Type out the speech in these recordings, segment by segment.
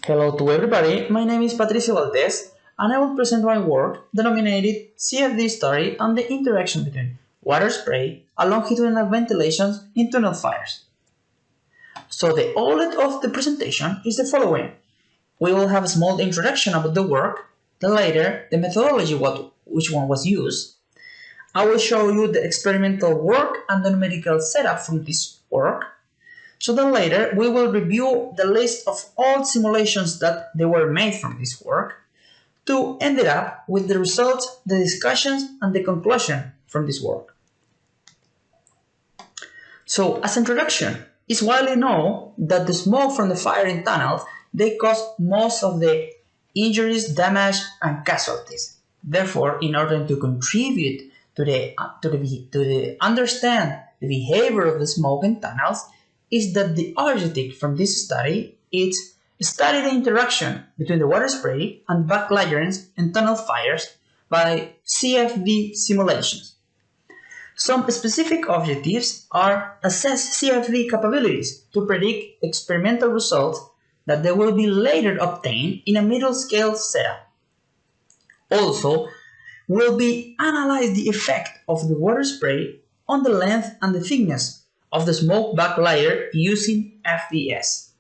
Hello to everybody, my name is Patricio Valdés and I will present my work denominated CFD study on the interaction between water spray and longitudinal ventilations in tunnel fires. So the outline of the presentation is the following. We will have a small introduction about the work, then later the methodology which one was used. I will show you the experimental work and the numerical setup from this work. So then later we will review the list of all simulations that they were made from this work to end it up with the results, the discussions and the conclusion from this work. So as introduction, it's widely known that the smoke from the fire in tunnels, they cause most of the injuries, damage and casualties. Therefore, in order to contribute to understand the behavior of the smoke in tunnels, is that the objective from this study is study the interaction between the water spray and backlayering in tunnel fires by CFD simulations. Some specific objectives are assess CFD capabilities to predict experimental results that they will be later obtained in a middle-scale setup. Also, will be analyze the effect of the water spray on the length and the thickness of the smoke back layer using FDS.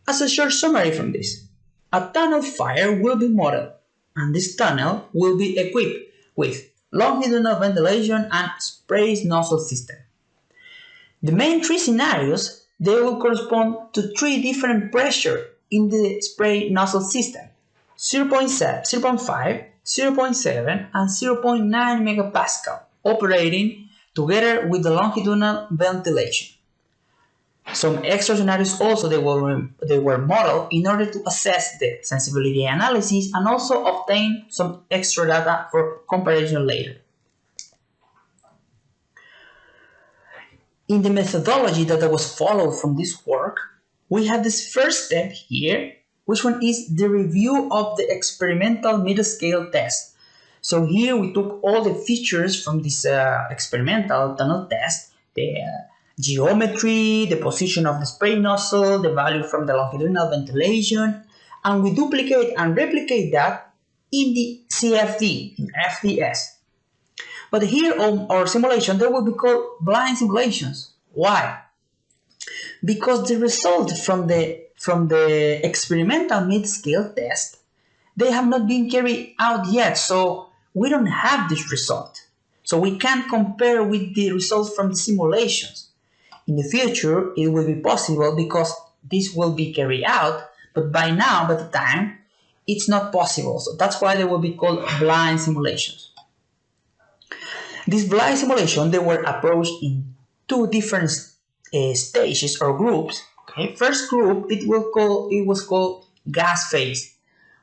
As a short summary from this, a tunnel fire will be modeled, and this tunnel will be equipped with longitudinal ventilation and spray nozzle system. The main three scenarios, they will correspond to three different pressures in the spray nozzle system: 0.5, 0.7, and 0.9 megapascal, operating together with the longitudinal ventilation. Some extra scenarios also they were modeled in order to assess the sensibility analysis and also obtain some extra data for comparison later. In the methodology that was followed from this work, we have this first step here, which one is the review of the experimental middle-scale test. So here we took all the features from this experimental tunnel test, the geometry, the position of the spray nozzle, the value from the longitudinal ventilation, and we duplicate and replicate that in the CFD, in FDS. But here on our simulation, they will be called blind simulations. Why? Because the result from the experimental mid-scale test, they have not been carried out yet, so we don't have this result. So we can't compare with the results from the simulations. In the future, it will be possible because this will be carried out, but by now, by the time, it's not possible. So that's why they will be called blind simulations. These blind simulations, they were approached in two different stages or groups. Okay, first group, it was called gas phase,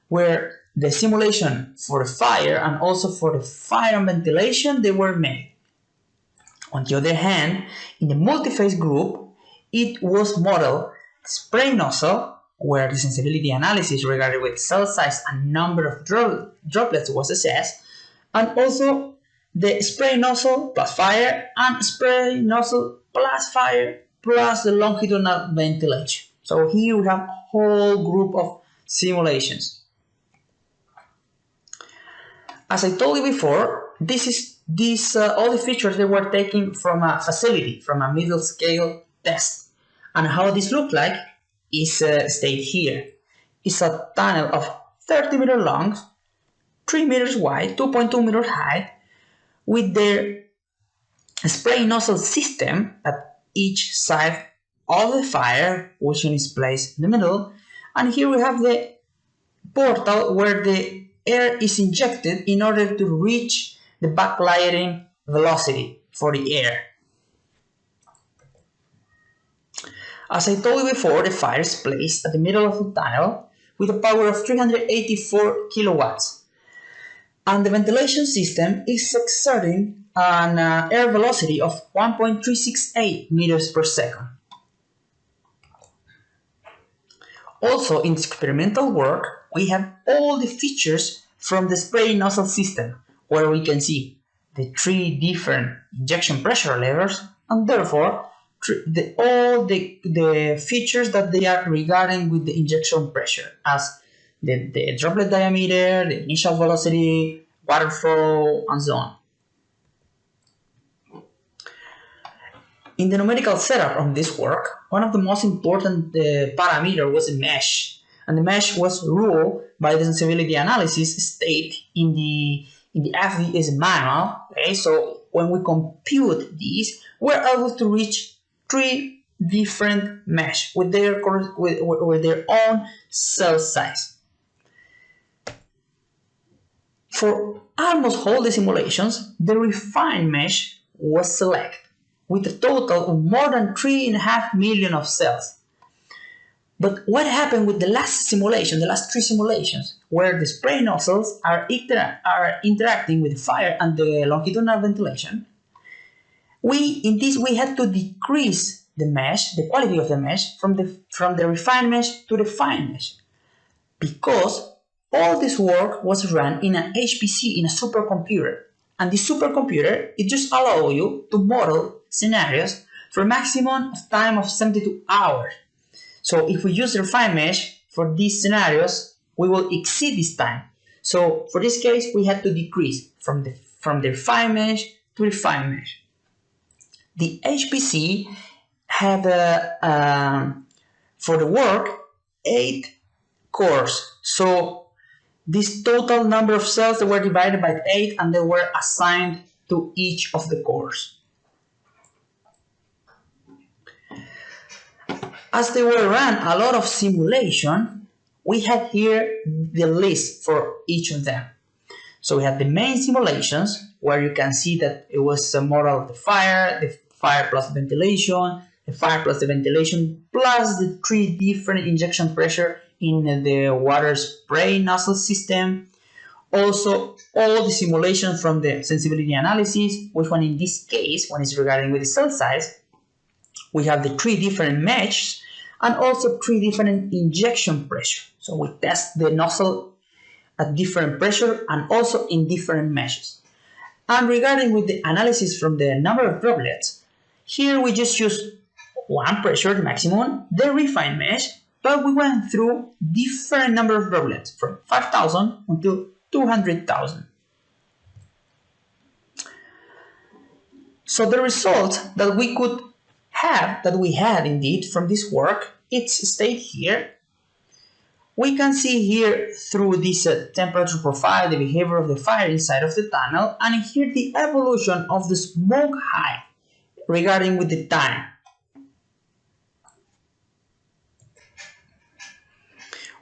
where the simulation for the fire and also for the fire and ventilation, they were made. On the other hand, in the multi-phase group, it was modeled spray nozzle, where the sensibility analysis regarding with cell size and number of droplets was assessed, and also the spray nozzle plus fire and spray nozzle plus fire plus the longitudinal ventilation. So here we have a whole group of simulations. As I told you before, all the features they were taken from a facility, from a middle scale test. And how this looked like is stated here. It's a tunnel of 30 meters long, 3 meters wide, 2.2 meters high, with their spray nozzle system at each side of the fire, which is placed in the middle. And here we have the portal where the air is injected in order to reach the backlayering velocity for the air. As I told you before, the fire is placed at the middle of the tunnel with a power of 384 kilowatts. And the ventilation system is exerting an air velocity of 1.368 meters per second. Also, in experimental work, we have all the features from the spray nozzle system, where we can see the three different injection pressure levels and therefore all the features that they are regarding with the injection pressure, as the droplet diameter, the initial velocity, water flow, and so on. In the numerical setup of this work, one of the most important parameters was the mesh, and the mesh was ruled by the sensibility analysis state in the FDS manual. Okay, so when we compute this, we're able to reach 3 different mesh with their own cell size. For almost all the simulations, the refined mesh was selected, with a total of more than 3.5 million of cells. But what happened with the last simulation, the last 3 simulations, where the spray nozzles are interacting with fire and the longitudinal ventilation? We had to decrease the mesh, the quality of the mesh, from the refined mesh to the fine mesh, because all this work was run in an HPC, in a supercomputer. And this supercomputer, it just allows you to model scenarios for a maximum time of 72 hours. So if we use the refined mesh for these scenarios, we will exceed this time. So for this case, we had to decrease from the refined mesh to refined mesh. The HPC had for the work 8 cores. So this total number of cells, they were divided by 8 and they were assigned to each of the cores. As they were run a lot of simulation, we have here the list for each of them. So we have the main simulations, where you can see that it was a model of the fire plus ventilation, the fire plus the ventilation, plus the 3 different injection pressure in the water spray nozzle system. Also, all the simulations from the sensibility analysis, which one in this case, when it's regarding with the cell size, we have the 3 different meshes and also 3 different injection pressure. So we test the nozzle at different pressure and also in different meshes. And regarding with the analysis from the number of droplets, here we just use 1 pressure, the maximum, the refined mesh, but we went through different number of droplets from 5,000 until 200,000. So the result that we could have, that we had indeed from this work, it's stated here. We can see here through this temperature profile the behavior of the fire inside of the tunnel, and here the evolution of the smoke height regarding with the time.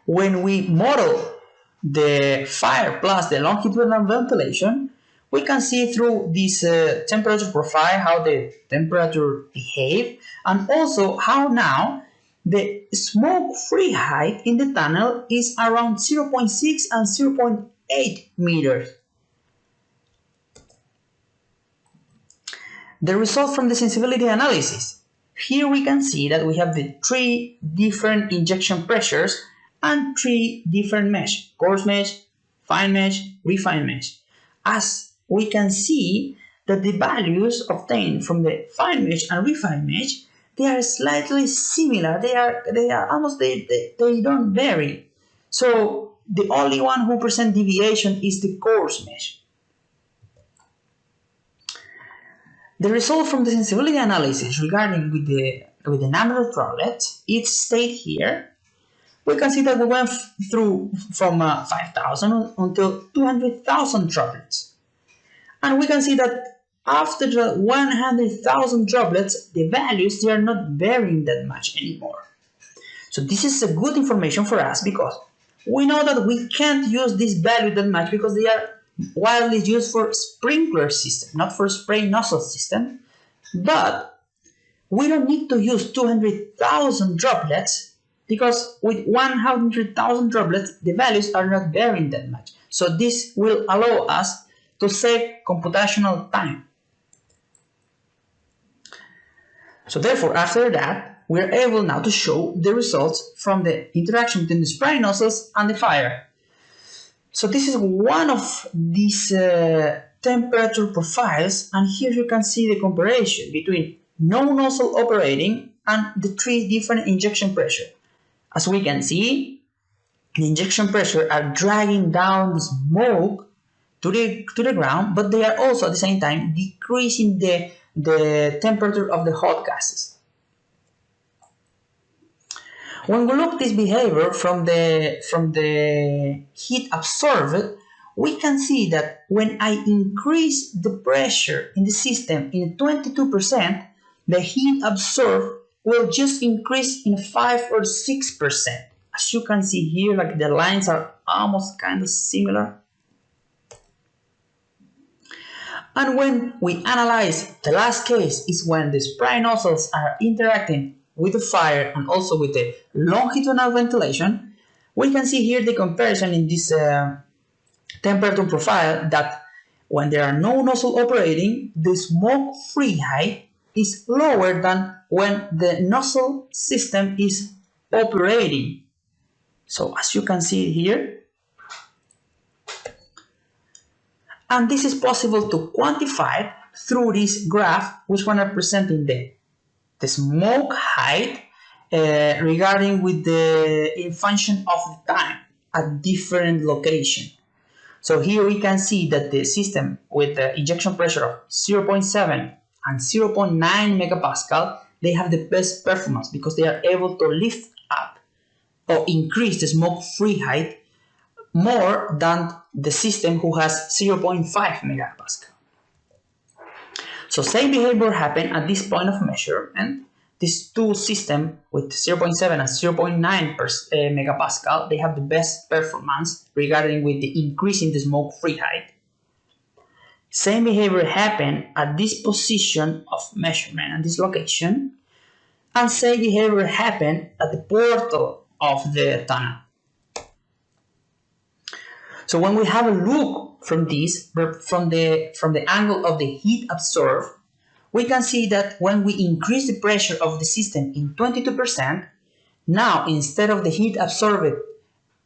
When we model the fire plus the longitudinal ventilation, we can see through this temperature profile how the temperature behave, and also how now the smoke-free height in the tunnel is around 0.6 and 0.8 meters. The result from the sensibility analysis. Here we can see that we have the 3 different injection pressures and 3 different mesh, coarse mesh, fine mesh, refined mesh. As we can see that the values obtained from the fine mesh and refined mesh, they are slightly similar. They are almost, they don't vary. So the only one who presents deviation is the coarse mesh. The result from the sensibility analysis regarding with the number of droplets, it's stated here. We can see that we went through from 5,000 until 200,000 droplets. And we can see that after the 100,000 droplets, the values, they are not varying that much anymore. So this is a good information for us, because we know that we can't use this value that much because they are widely used for sprinkler system, not for spray nozzle system. But we don't need to use 200,000 droplets, because with 100,000 droplets, the values are not varying that much. So this will allow us to save computational time. So therefore, after that, we are able now to show the results from the interaction between the spray nozzles and the fire. So this is one of these temperature profiles, and here you can see the comparison between no nozzle operating, and the 3 different injection pressure. As we can see, the injection pressure are dragging down the smoke to the ground, but they are also at the same time decreasing the temperature of the hot gases. When we look at this behavior from the heat absorbed, we can see that when I increase the pressure in the system in 22%, the heat absorbed will just increase in 5 or 6%. As you can see here, like the lines are almost kind of similar. And when we analyze the last case is when the spray nozzles are interacting with the fire and also with the longitudinal ventilation, we can see here the comparison in this temperature profile that when there are no nozzle operating, the smoke free height is lower than when the nozzle system is operating. So as you can see here, and this is possible to quantify through this graph, which one are presenting the smoke height regarding with the in function of the time at different location. So here we can see that the system with the injection pressure of 0.7 and 0.9 megapascal, they have the best performance because they are able to lift up or increase the smoke free height more than the system who has 0.5 megapascal. So same behavior happened at this point of measurement. These two systems with 0.7 and 0.9 megapascal, they have the best performance regarding with the increase in the smoke free height. Same behavior happened at this position of measurement and this location, and same behavior happened at the portal of the tunnel. So when we have a look from this, from the angle of the heat absorbed, we can see that when we increase the pressure of the system in 22%, now instead of the heat absorbed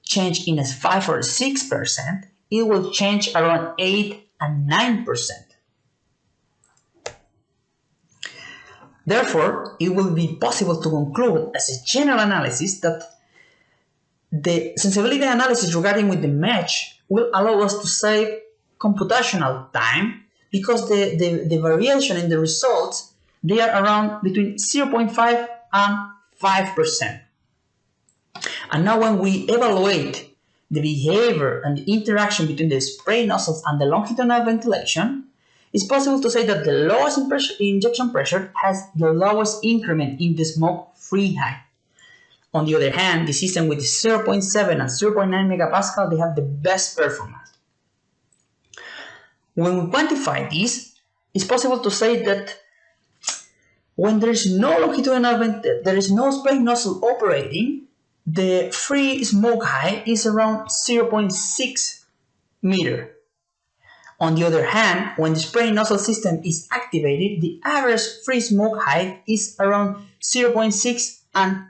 change in a 5 or 6%, it will change around 8 and 9%. Therefore, it will be possible to conclude as a general analysis that the sensibility analysis regarding with the mesh will allow us to save computational time because the variation in the results, they are around between 0.5 and 5%. And now when we evaluate the behavior and the interaction between the spray nozzles and the longitudinal ventilation, it's possible to say that the lowest injection pressure has the lowest increment in the smoke free height. On the other hand, the system with 0.7 and 0.9 megapascal, they have the best performance. When we quantify this, it's possible to say that when there is no longitudinal there is no spray nozzle operating, the free smoke height is around 0.6 meter. On the other hand, when the spray nozzle system is activated, the average free smoke height is around 0.6 and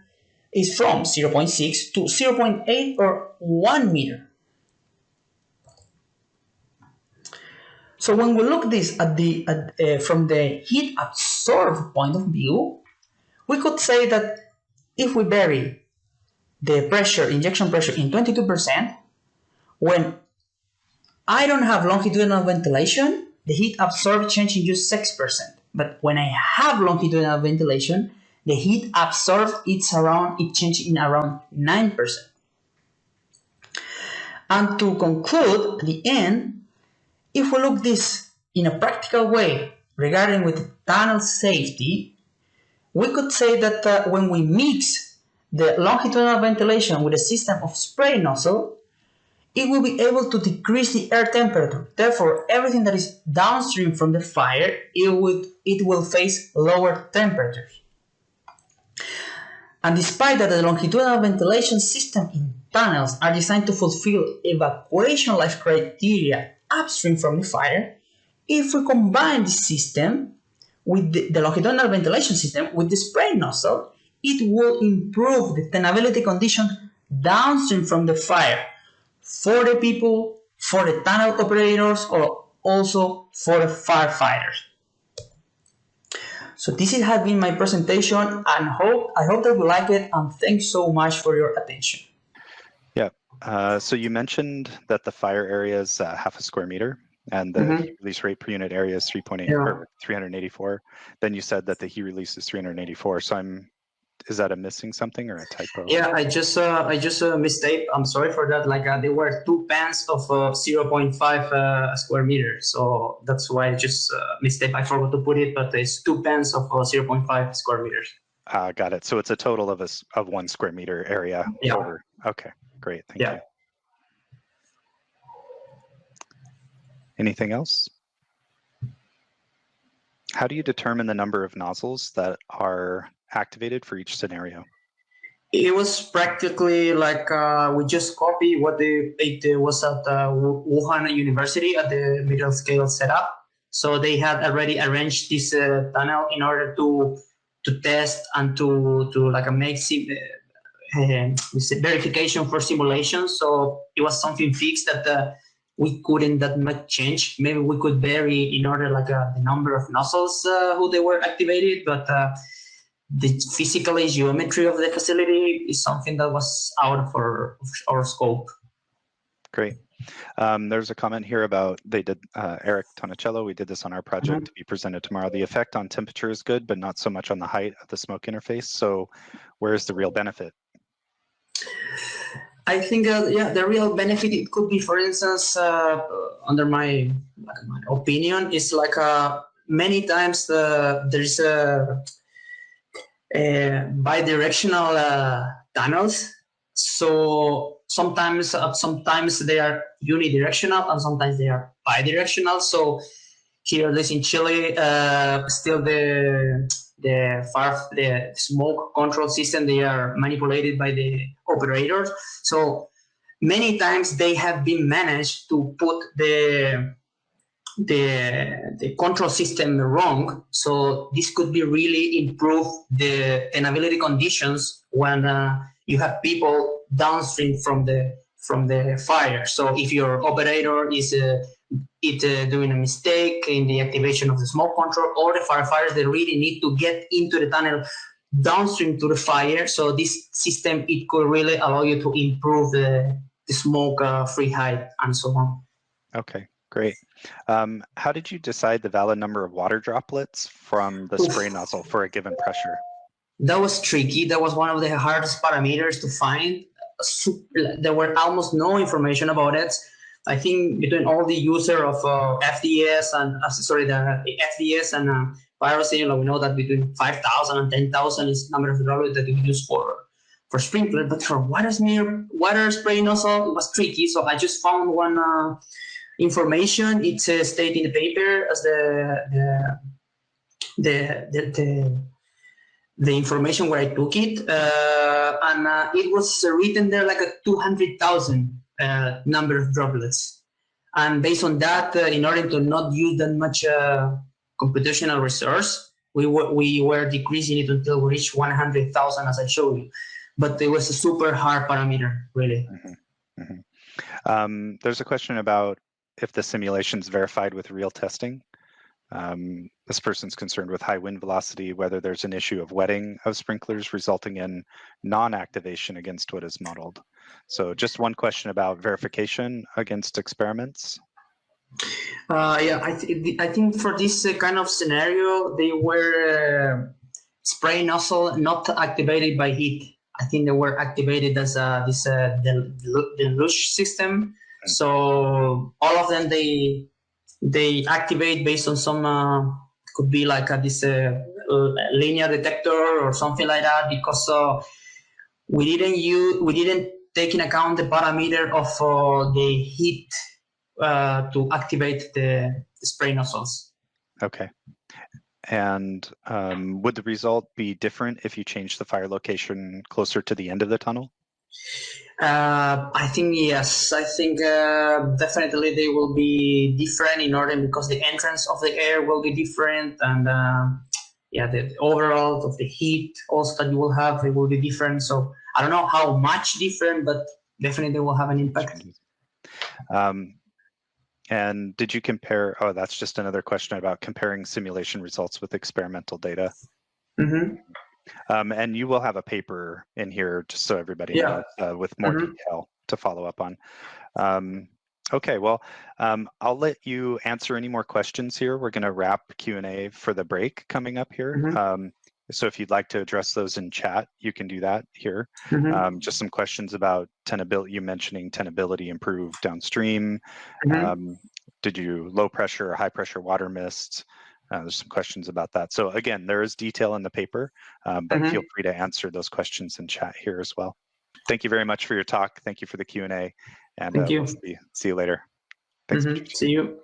is from 0.6 to 0.8 or 1 meter. So when we look this from the heat absorbed point of view, we could say that if we vary the pressure, injection pressure in 22%, when I don't have longitudinal ventilation, the heat absorbed changes in just 6%. But when I have longitudinal ventilation, the heat absorbed it changes in around 9%. And to conclude, at the end, if we look this in a practical way regarding with tunnel safety, we could say that when we mix the longitudinal ventilation with a system of spray nozzle, it will be able to decrease the air temperature. Therefore, everything that is downstream from the fire, it will face lower temperatures. And despite that the longitudinal ventilation system in tunnels are designed to fulfill evacuation life criteria upstream from the fire, if we combine the system with the longitudinal ventilation system with the spray nozzle, it will improve the tenability condition downstream from the fire for the people, for the tunnel operators, or also for the firefighters. So this has been my presentation, and I hope that you like it, and thanks so much for your attention. Yeah, so you mentioned that the fire area is half a square meter, and the heat release rate per unit area is 384. Then you said that the heat release is 384. So is that a missing something or a typo? Yeah, I just mistake. I'm sorry for that. Like there were 2 pans of 0.5 square meter, so that's why I just mistake. I forgot to put it, but it's 2 pans of 0.5 square meters. Got it. So it's a total of 1 square meter area. Yeah. Over. Okay, great. Thank you. Anything else? How do you determine the number of nozzles that are activated for each scenario? It was practically like we just copy what it was at Wuhan University at the middle scale setup. So they had already arranged this tunnel in order to test and to like make verification for simulation. So it was something fixed that we couldn't that much change. Maybe we could vary in order like the number of nozzles who they were activated, but the physical geometry of the facility is something that was out of our scope. Great. There's a comment here about Eric Tonicello, we did this on our project to be presented tomorrow. The effect on temperature is good, but not so much on the height of the smoke interface. So where's the real benefit? I think, the real benefit, it could be, for instance, under my opinion, is like many times there's bidirectional tunnels. So sometimes they are unidirectional and sometimes they are bidirectional. So here, at least in Chile, still the smoke control system, they are manipulated by the operators. So many times they have been managed to put the control system wrong. So this could be really improve the tenability conditions when you have people downstream from the fire. So if your operator is doing a mistake in the activation of the smoke control, or the firefighters, they really need to get into the tunnel downstream to the fire. So this system, it could really allow you to improve the smoke free height and so on. Okay, great. How did you decide the valid number of water droplets from the spray nozzle for a given pressure? That was tricky. That was one of the hardest parameters to find. There were almost no information about it. I think between all the user of FDS and the FDS and piracy, we know that between 5,000 and 10,000 is number of droplets that you use for sprinkler. But for water spray nozzle, it was tricky. So I just found one information. It stated in the paper as the information where I took it, and it was written there like a 200,000 number of droplets. And based on that, in order to not use that much computational resource, we were decreasing it until we reached 100,000, as I showed you. But it was a super hard parameter, really. There's a question about if the simulation's verified with real testing. This person's concerned with high wind velocity, whether there's an issue of wetting of sprinklers resulting in non-activation against what is modeled. So just one question about verification against experiments. I think for this kind of scenario, they were spray nozzle not activated by heat. I think they were activated as the Lush system. So all of them, they activate based on some could be like this linear detector or something like that, because we didn't take in account the parameter of the heat to activate the spray nozzles. Okay. And would the result be different if you change the fire location closer to the end of the tunnel? I think yes. I think definitely they will be different in order, because the entrance of the air will be different, and the overall of the heat also that you will have, it will be different. So I don't know how much different, but definitely they will have an impact. And did you compare, oh, that's just another question about comparing simulation results with experimental data. Mm-hmm. And you will have a paper in here, just so everybody Yeah. knows, with more detail to follow up on. Okay, well, I'll let you answer any more questions here. We're going to wrap Q&A for the break coming up here. So if you'd like to address those in chat, you can do that here. Just some questions about tenability. You mentioning tenability improved downstream. Did you low pressure or high pressure water mist? There's some questions about that. So again, there is detail in the paper, but feel free to answer those questions in chat here as well. Thank you very much for your talk. Thank you for the Q&A, and Thank you. we'll see you later. Thanks. See you.